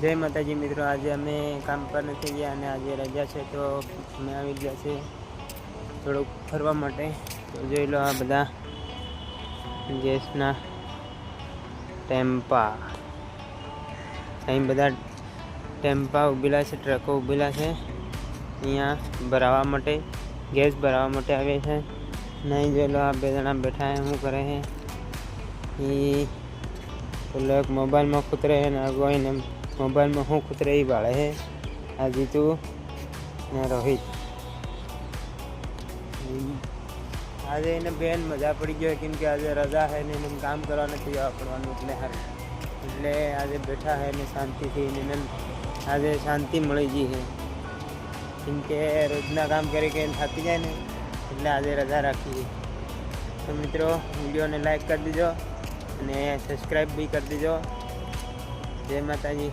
જય માતાજી મિત્રો, આજે અમે કામ પર નથી ગયા અને આજે રજા છે તો અમે આવી ગયા છે થોડુંક ફરવા માટે. તો જોઈ લો આ બધા ગેસના ટેમ્પા, અહીં બધા ટેમ્પા ઊભેલા છે, ટ્રકો ઊભેલા છે અહીંયા ભરાવા માટે, ગેસ ભરાવા માટે આવે છે. નહીં જોઈ લો આ બે જણા બેઠા હે, શું કરે છે એ પેલો એક મોબાઈલમાં કૂતરે છે ને આગો એને મોબાઈલમાં શું કૂતરે એ વાળે છે. આ જીતુ ને રોહિત. આજે એને બેન મજા પડી ગયો કેમ કે આજે રજા છે ને એને કામ કરવા નથી જવા પડવાનું એટલે સારું, એટલે આજે બેઠા છે ને શાંતિથી એને આજે શાંતિ મળી ગઈ છે કેમ કે રોજના કામ કરી કરીને થાકી જાય ને એટલે આજે રજા રાખી. તો મિત્રો વિડીયોને લાઈક કરી દેજો અને સબસ્ક્રાઈબ બી કરી દેજો. જય માતાજી.